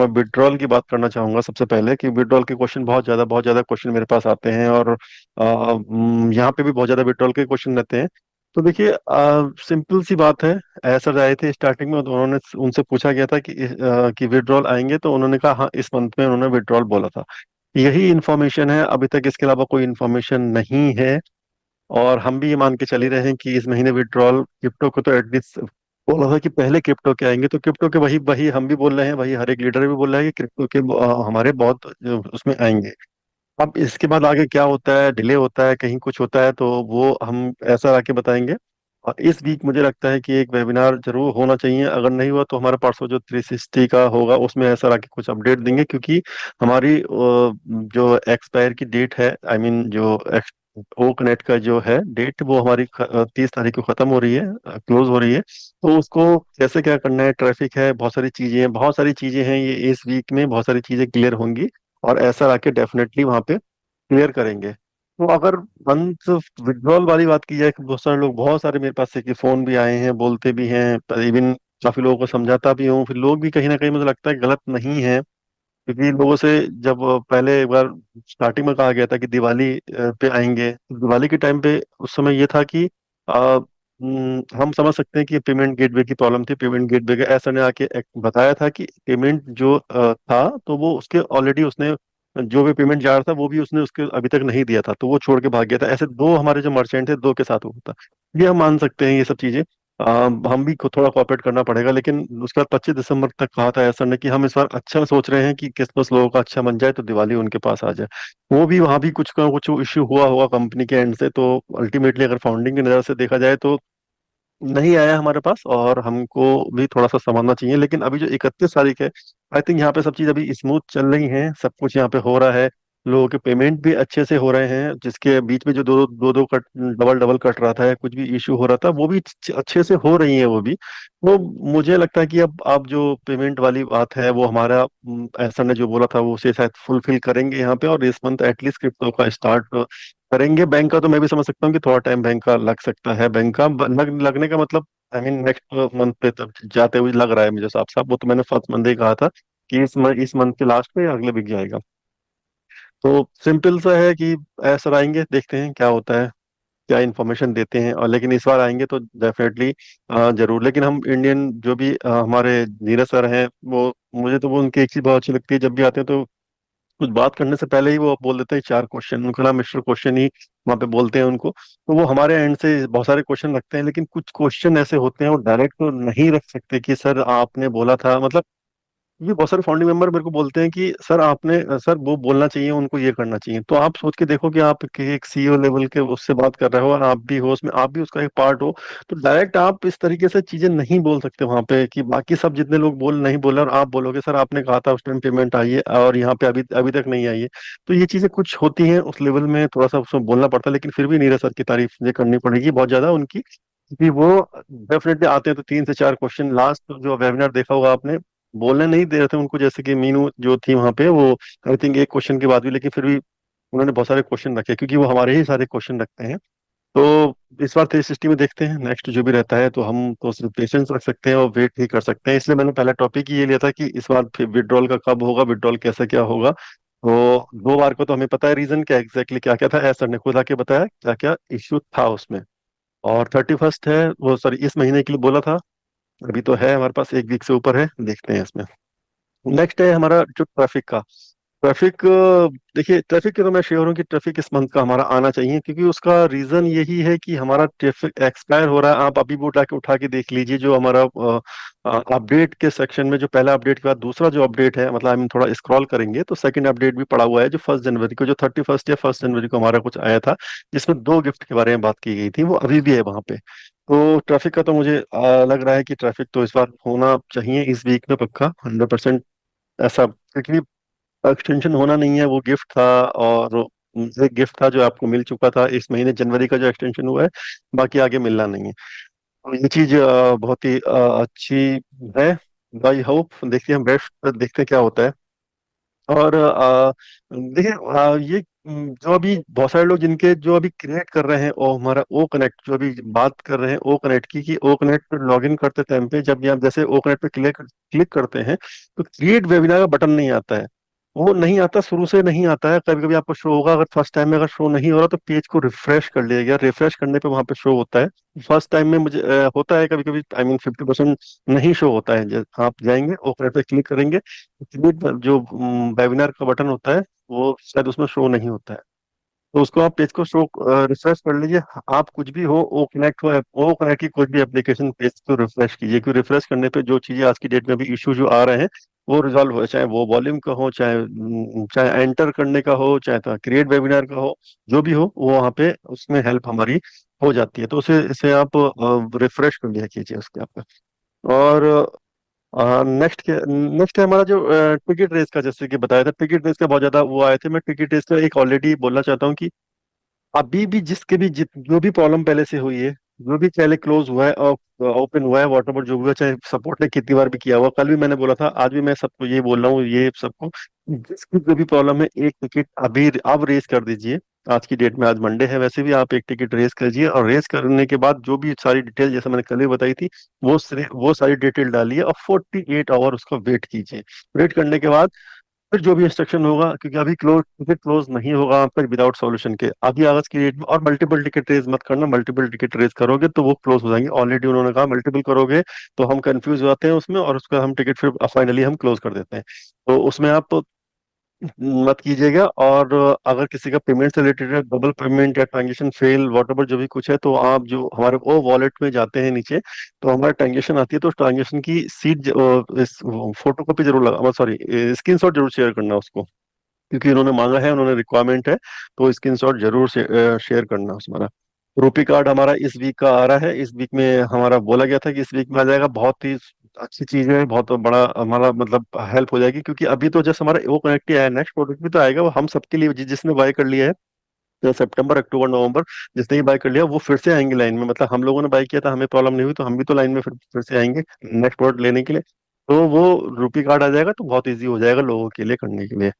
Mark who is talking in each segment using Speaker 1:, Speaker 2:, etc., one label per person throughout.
Speaker 1: मैं विड्रॉल की बात करना चाहूंगा सबसे पहले कि विड्रॉल के क्वेश्चन बहुत ज्यादा क्वेश्चन मेरे पास आते हैं, और यहाँ पे भी बहुत ज्यादा विड्रॉल के क्वेश्चन रहते हैं। तो देखिए, सिंपल सी बात है। ऐसा आए थे स्टार्टिंग में, तो उन्होंने उनसे पूछा गया था कि विड्रॉल आएंगे, तो उन्होंने कहा हाँ, इस मंथ में उन्होंने विड्रॉल बोला था। यही इन्फॉर्मेशन है अभी तक, इसके अलावा कोई इन्फॉर्मेशन नहीं है। और हम भी ये मान के चल ही रहे हैं कि इस महीने विड्रॉल क्रिप्टो को तो एटलीस्ट बोला था कि पहले क्रिप्टो के आएंगे, तो क्रिप्टो के वही वही हम भी बोल रहे हैं, वही हर एक लीडर भी बोल रहा है कि क्रिप्टो के हमारे बहुत उसमें आएंगे। अब इसके बाद आगे क्या होता है, डिले होता है, कहीं कुछ होता है, तो वो हम ऐसा आके बताएंगे। और इस वीक मुझे लगता है कि एक वेबिनार जरूर होना चाहिए। अगर नहीं हुआ तो हमारे परसों जो 360 का होगा उसमें ऐसा आके कुछ अपडेट देंगे, क्योंकि हमारी जो एक्सपायर की डेट है, आई मीन जो ओक नेट का जो है डेट, वो हमारी 30 तारीख को खत्म हो रही है, क्लोज हो रही है। तो उसको कैसे क्या करना है, ट्रैफिक है, बहुत सारी चीजें हैं, ये इस वीक में बहुत सारी चीजें क्लियर होंगी। और ऐसा आके डेफिनेटली वहां पे क्लियर करेंगे। तो अगर फंड्स विड्रॉल वाली बात की जाए, बहुत सारे मेरे पास से कि फोन भी आए हैं, बोलते भी हैं, इवन काफी लोगों को समझाता भी हूँ, फिर लोग भी कहीं ना कहीं मुझे लगता है गलत नहीं है। क्योंकि लोगों से जब पहले एक बार स्टार्टिंग में कहा गया था कि दिवाली पे आएंगे, तो दिवाली के टाइम पे उस समय ये था कि हम समझ सकते हैं कि पेमेंट गेटवे की प्रॉब्लम थी। पेमेंट गेटवे का ऐसा ने आके बताया था कि पेमेंट जो था, तो वो उसके ऑलरेडी उसने जो भी पेमेंट जा रहा था वो भी उसने उसके अभी तक नहीं दिया था, तो वो छोड़ के भाग गया था। ऐसे दो हमारे जो मर्चेंट थे, दो के साथ हुआ था। ये हम मान सकते हैं, ये सब चीजें हम भी थोड़ा कोऑपरेट करना पड़ेगा। लेकिन उसके बाद 25 दिसंबर तक कहा था ऐसा ने कि हम इस बार अच्छा सोच रहे हैं कि किस लोगों का अच्छा बन जाए, तो दिवाली उनके पास आ जाए। वो भी वहां भी कुछ का कुछ इश्यू हुआ होगा कंपनी के एंड से, तो अल्टीमेटली अगर फाउंडिंग की नजर से देखा जाए तो नहीं आया हमारे पास, और हमको भी थोड़ा सा समझना चाहिए। लेकिन अभी जो 31 तारीख है, आई थिंक यहाँ पे सब चीज अभी स्मूथ चल रही है, सब कुछ यहाँ पे हो रहा है। लोगों के पेमेंट भी अच्छे से हो रहे हैं, जिसके बीच में जो दो दो दो कट डबल डबल कट रहा था, कुछ भी इश्यू हो रहा था, वो भी अच्छे से हो रही है वो भी। तो मुझे लगता है कि अब जो पेमेंट वाली बात है वो हमारा ऐसा ने जो बोला था वो उसे शायद फुलफिल करेंगे यहाँ पे, और इस मंथ एटलीस्ट क्रिप्टो का स्टार्ट करेंगे। बैंक का तो मैं भी समझ सकता हूँ कि थोड़ा टाइम बैंक का लग सकता है। बैंक का लगने का मतलब आई मीन नेक्स्ट मंथ पे तब जाते हुए लग रहा है मुझे साफ साफ। वो तो मैंने फर्स्ट मंथ ही कहा था कि इस मंथ के लास्ट में या अगले वीक जाएगा। तो सिंपल सा है कि ऐसा आएंगे, देखते हैं क्या होता है, क्या इन्फॉर्मेशन देते हैं। और लेकिन इस बार आएंगे तो डेफिनेटली जरूर। लेकिन हम इंडियन जो भी हमारे नीरज सर हैं, वो मुझे तो वो उनकी एक चीज बहुत अच्छी लगती है, जब भी आते हैं तो कुछ बात करने से पहले ही वो बोल देते हैं 4 क्वेश्चन। उनका नाम मिस्टर क्वेश्चन ही वहाँ पे बोलते हैं उनको। तो वो हमारे एंड से बहुत सारे क्वेश्चन रखते हैं, लेकिन कुछ क्वेश्चन ऐसे होते हैं वो डायरेक्ट तो नहीं रख सकते कि सर आपने बोला था, मतलब ये बहुत सारे फाउंडिंग मेंबर मेरे को बोलते हैं कि सर आपने सर वो बोलना चाहिए, उनको ये करना चाहिए। तो आप सोच के देखो कि आप एक सीईओ लेवल के उससे बात कर रहे हो, और आप भी हो उसमें, आप भी उसका एक पार्ट हो। तो डायरेक्ट आप इस तरीके से चीजें नहीं बोल सकते वहां पे कि बाकी सब जितने लोग बोल नहीं बोले और आप बोलोगे सर आपने कहा था उस टाइम पेमेंट आई है और यहाँ पे अभी अभी तक नहीं आई है। तो ये चीजें कुछ होती हैं उस लेवल में, थोड़ा सा उसमें बोलना पड़ता है। लेकिन फिर भी नीरज सर की तारीफ मुझे करनी पड़ेगी बहुत ज्यादा उनकी, क्योंकि वो डेफिनेटली आते हैं तो 3 से 4 क्वेश्चन, लास्ट जो वेबिनार देखा होगा आपने, बोलने नहीं दे रहे थे उनको, जैसे कि मीनू जो थी वहां पे, वो आई थिंक एक क्वेश्चन के बाद भी, लेकिन फिर भी उन्होंने बहुत सारे क्वेश्चन रखे, क्योंकि वो हमारे ही सारे क्वेश्चन रखते हैं। तो इस बार 360 में देखते हैं नेक्स्ट जो भी रहता है, तो हम तो सिर्फ पेशेंस रख सकते हैं और वेट ही कर सकते हैं। इसलिए मैंने पहला टॉपिक ही ये लिया था कि इस बार फिर विड्रॉल का कब होगा, विड्रॉल कैसे क्या होगा। तो 2 बार को तो हमें पता है रीजन क्या एग्जैक्टली क्या क्या था, ऐसा ने खुद आके बताया क्या क्या इश्यू था उसमें। और 31st है वो, सॉरी इस महीने के लिए बोला था। अभी तो है हमारे पास, एक वीक से ऊपर है, देखते हैं इसमें। नेक्स्ट है हमारा जो ट्रैफिक का। ट्रैफिक, देखिए ट्रैफिक के तो मैं श्योर हूँ कि ट्रैफिक इस मंथ का हमारा आना चाहिए, क्योंकि उसका रीजन यही है कि हमारा ट्रैफिक एक्सपायर हो रहा है। आप अभी भी उठा के देख लीजिए, जो हमारा अपडेट के सेक्शन में जो पहला अपडेट के बाद दूसरा जो अपडेट है, मतलब आई मीन थोड़ा स्क्रॉल करेंगे तो सेकंड अपडेट भी पड़ा हुआ है, जो 1 जनवरी को, जो 31st या 1 जनवरी को हमारा कुछ आया था, जिसमें 2 गिफ्ट के बारे में बात की गई थी, वो अभी भी है वहां पे। तो ट्रैफिक का तो मुझे लग रहा है कि ट्रैफिक तो इस बार होना चाहिए इस वीक में पक्का 100%। ऐसा क्योंकि एक्सटेंशन होना नहीं है, वो गिफ्ट था। और एक गिफ्ट था जो आपको मिल चुका था इस महीने जनवरी का जो एक्सटेंशन हुआ है, बाकी आगे मिलना नहीं है। तो ये चीज बहुत ही अच्छी है। आई होप, देखते हैं, हम बेस्ट देखते हैं क्या होता है। और देखिए, ये जो अभी बहुत सारे लोग जिनके जो अभी क्रिएट कर रहे हैं, ओ हमारा ओ कनेक्ट, जो अभी बात कर रहे हैं ओ कनेक्ट की, कि ओ कनेक्ट पर लॉग इन करते टाइम पे जब भी आप जैसे ओ कनेक्ट पे क्लिक क्लिक करते हैं, तो क्रिएट वेबिनार का बटन नहीं आता है। वो नहीं आता, शुरू से नहीं आता है। कभी कभी आपको शो होगा, अगर फर्स्ट टाइम में अगर शो नहीं हो रहा तो पेज को रिफ्रेश कर लिया, रिफ्रेश करने पे वहां पे शो होता है। फर्स्ट टाइम में मुझे होता है कभी कभी, आई मीन 50% नहीं शो होता है। आप जाएंगे ओपन पे क्लिक करेंगे, क्रिएट जो वेबिनार का बटन होता है वो शायद उसमें शो नहीं होता है। तो उसको आप पेज को शो रिफ्रेश कर लीजिए। आप कुछ भी हो, ओ कनेक्ट हो, ओ कनेक्ट की कोई भी एप्लीकेशन, पेज को रिफ्रेश कीजिए, क्योंकि रिफ्रेश करने पे जो चीजें आज की डेट में भी इशू जो आ रहे हैं वो रिजॉल्व हो, चाहे वो वॉल्यूम का हो, चाहे एंटर करने का हो, चाहे तो क्रिएट वेबिनार का हो, जो भी हो वो वहाँ पे उसमें हेल्प हमारी हो जाती है। तो उसे इसे आप रिफ्रेश कर लिया कीजिए उसके आप। और नेक्स्ट है हमारा जो टिकट रेस का, जैसे कि बताया था टिकट रेस का बहुत ज्यादा वो आए थे। मैं टिकट रेस का एक ऑलरेडी बोलना चाहता हूँ कि अभी भी जिसके भी जो भी प्रॉब्लम पहले से हुई है, जो भी पहले क्लोज हुआ है और ओपन हुआ है, वॉट एवर जो हुआ है, चाहे सपोर्ट ने कितनी बार भी किया हुआ, कल भी मैंने बोला था, आज भी मैं सबको ये बोल रहा हूँ, ये सबको, जिसकी जो भी प्रॉब्लम है, एक टिकट अभी अब रेस कर दीजिए। आज की डेट में, आज मंडे है, वैसे भी आप एक टिकट रेस करिए, और रेस करने के बाद जो भी सारी डिटेल जैसे मैंने कल भी बताई थी, वो सारी डिटेल डालिए और 48 आवर उसको वेट कीजिए। वेट करने के बाद फिर जो भी इंस्ट्रक्शन होगा, क्योंकि अभी टिकट क्लोज नहीं होगा आपका विदाउट सॉल्यूशन के, अभी आवाज की डेट में। और मल्टीपल टिकट रेज मत करना, मल्टीपल टिकट रेज करोगे तो वो क्लोज हो जाएंगे। ऑलरेडी उन्होंने कहा मल्टीपल करोगे तो हम कंफ्यूज हो जाते हैं उसमें, और उसका हम टिकट फिर फाइनली हम क्लोज कर देते हैं। तो उसमें आप मत कीजिएगा। और अगर किसी का पेमेंट से रिलेटेड है, डबल पेमेंट या ट्रांजेक्शन फेल वॉट जो भी कुछ है, तो आप जो हमारे वो वॉलेट में जाते हैं नीचे, तो हमारी ट्रांजेक्शन आती है, तो ट्रांजेक्शन की सीट इस फोटो कॉपी जरूर लगा, सॉरी स्क्रीनशॉट जरूर शेयर करना उसको, क्योंकि उन्होंने मांगा है, उन्होंने रिक्वायरमेंट है। तो स्क्रीनशॉट जरूर से शेयर करना हमारा। रुपी कार्ड हमारा इस वीक का आ रहा है, इस वीक में हमारा बोला गया था कि इस वीक में आ जाएगा। बहुत ही अच्छी चीज है, बहुत बड़ा हमारा मतलब हेल्प हो जाएगी, क्योंकि अभी तो जैसे हमारा वो कनेक्ट ही आया, नेक्स्ट प्रोडक्ट भी तो आएगा, वो हम सबके लिए, जिसने बाय कर लिया है, तो सितंबर अक्टूबर नवंबर जिसने भी बाय कर लिया वो फिर से आएंगे लाइन में। मतलब हम लोगों ने बाय किया था, हमें प्रॉब्लम नहीं हुई, तो हम भी तो लाइन में फिर से आएंगे नेक्स्ट प्रोडक्ट लेने के लिए। तो वो रुपी कार्ड आ जाएगा तो बहुत ईजी हो जाएगा लोगों के लिए करने के लिए।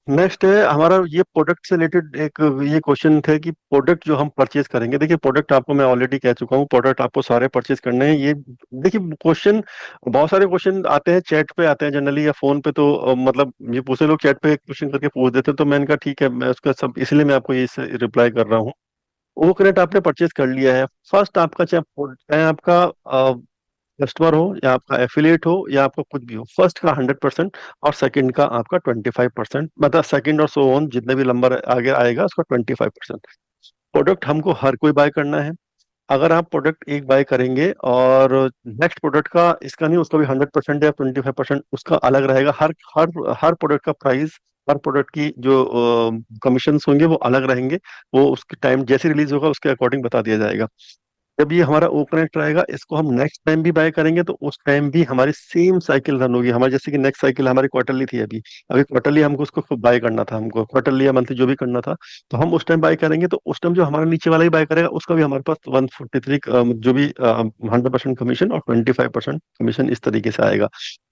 Speaker 1: नेक्स्ट है हमारा ये प्रोडक्ट से रिलेटेड एक ये क्वेश्चन थे कि प्रोडक्ट जो हम परचेज करेंगे, देखिए प्रोडक्ट आपको मैं ऑलरेडी कह चुका हूँ, प्रोडक्ट आपको सारे परचेज करने हैं। ये देखिए क्वेश्चन, बहुत सारे क्वेश्चन आते हैं चैट पे आते हैं जनरली, या फोन पे, तो मतलब ये पूछे लोग चैट पे क्वेश्चन करके पूछ देते हैं, तो मैंने कहा ठीक है, मैं उसका सब इसलिए मैं आपको ये रिप्लाई कर रहा हूँ। वो करेक्ट आपने परचेज कर लिया है। फर्स्ट आपका चाहे आपका कस्टमर हो, या आपका एफिलिएट हो, या आपका कुछ भी हो, फर्स्ट का 100% और सेकंड का आपका 25%, मतलब सेकंड और सो ऑन जितने भी नंबर आगे आएगा उसका 25%। प्रोडक्ट हमको हर कोई बाय करना है। अगर आप प्रोडक्ट एक बाय करेंगे और नेक्स्ट प्रोडक्ट का इसका नहीं, उसका भी 100% या 25% उसका अलग रहेगा। हर हर हर प्रोडक्ट का प्राइस, हर प्रोडक्ट की जो कमीशन होंगे वो अलग रहेंगे। वो उसके टाइम जैसे रिलीज होगा उसके अकॉर्डिंग बता दिया जाएगा। जब ये हमारा ओ कनेक्ट रहेगा, इसको हम नेक्स्ट टाइम भी बाय करेंगे तो उस टाइम भी हमारी सेम साइकिल रन होगी हमारी, जैसे कि नेक्स्ट साइकिल हमारी क्वार्टरली थी अभी। अभी क्वार्टरली हमको उसको बाय करना था, हमको क्वार्टरली या मंथली जो भी करना था, तो हम उस टाइम बाय करेंगे, तो उस टाइम जो हमारा नीचे वाला ही बाय करेगा उसका भी हमारे पास 143 जो भी 100% कमीशन और 25% कमीशन इस तरीके से आएगा।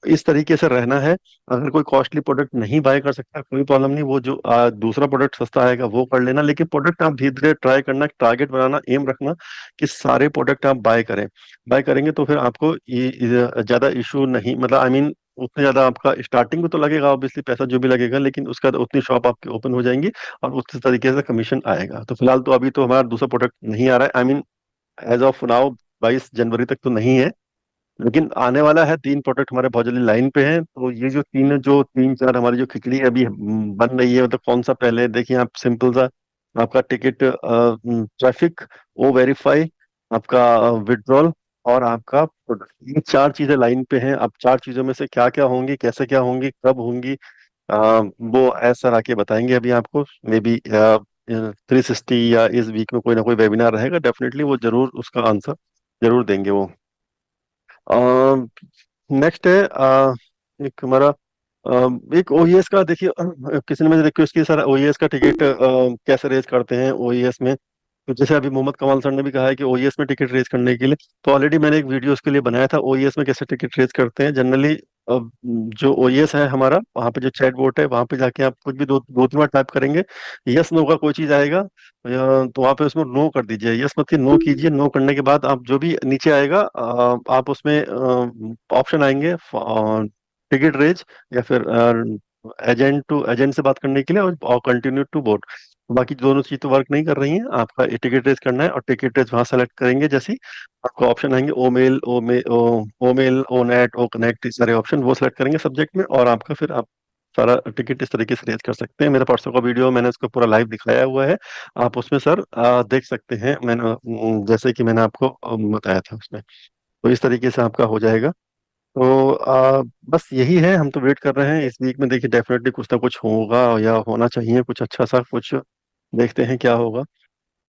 Speaker 1: इस तरीके से रहना है। अगर कोई कॉस्टली प्रोडक्ट नहीं बाय कर सकता, कोई प्रॉब्लम नहीं, वो जो दूसरा प्रोडक्ट सस्ता आएगा वो कर लेना, लेकिन प्रोडक्ट आप धीरे धीरे ट्राई करना, टारगेट बनाना, एम रखना कि सारे प्रोडक्ट आप बाय करें। बाय करेंगे तो फिर आपको ये ज्यादा इशू नहीं, मतलब आई मीन उतना ज्यादा आपका स्टार्टिंग में तो लगेगा ऑब्वियसली पैसा जो भी लगेगा, लेकिन उसका उतनी शॉप आपकी ओपन हो जाएंगी और उस तरीके से कमीशन आएगा। तो फिलहाल तो अभी तो हमारा दूसरा प्रोडक्ट नहीं आ रहा है, I mean as of now 22 जनवरी तक तो नहीं है, लेकिन आने वाला है। 3 प्रोडक्ट हमारे बहुत जल्दी लाइन पे हैं। तो ये जो तीन चार हमारी जो खिचड़ी अभी बन रही है, मतलब कौन सा पहले देखिए आप, सिंपल सा आपका टिकट, ट्रैफिक, ओ वेरीफाई, आपका विड्रॉल, और आपका प्रोडक्ट, ये 4 चीजें लाइन पे हैं। अब 4 चीजों में से क्या क्या होंगी, कैसे क्या होंगी, कब होंगी, वो ऐसा आके बताएंगे अभी आपको। मे बी 360 या इस वीक में कोई ना कोई वेबिनार रहेगा, डेफिनेटली वो जरूर उसका आंसर जरूर देंगे वो। नेक्स्ट है एक हमारा एक ओईएस का, देखिए किसी ने मुझे रिक्वेस्ट की सर ओईएस का टिकट कैसे रेज करते हैं ओईएस में। तो जैसे अभी मोहम्मद कमाल सर ने भी कहा है कि ओईएस में टिकट रेज करने के लिए, तो ऑलरेडी मैंने एक वीडियो उसके लिए बनाया था, ओईएस में कैसे टिकट रेज करते हैं जनरली। जो ओएस है हमारा, वहाँ पे जो चैट बोट है, वहाँ पे जाके आप कुछ भी दो दो तीन बार टाइप करेंगे, यस नो का कोई चीज आएगा, तो वहाँ पे उसमें नो कर दीजिए, यस मत नो कीजिए। नो करने के बाद आप जो भी नीचे आएगा, आप उसमें ऑप्शन आएंगे, टिकट रेज, या फिर एजेंट टू एजेंट से बात करने के लिए, और कंटिन्यू टू बोट। बाकी दोनों चीज तो वर्क नहीं कर रही हैं, आपका टिकट रेज करना है, और टिकट रेज वहां सेलेक्ट करेंगे जैसे ही आपको ऑप्शन आएंगे, ओ मेल, ओ मेल, ओ नेट, ओ कनेक्ट, इस सारे ऑप्शन वो सेलेक्ट करेंगे सब्जेक्ट में, और आपका फिर आप सारा टिकट इस तरीके से रेज कर सकते हैं। मेरे परसों का वीडियो मैंने उसको पूरा लाइव दिखाया हुआ है, आप उसमें सर देख सकते हैं। मैंने जैसे कि मैंने आपको बताया था उसमें, तो इस तरीके से आपका हो जाएगा। तो बस यही है, हम तो वेट कर रहे हैं इस वीक में। देखिए डेफिनेटली कुछ ना कुछ होगा, या होना चाहिए कुछ अच्छा सा कुछ, देखते हैं क्या होगा।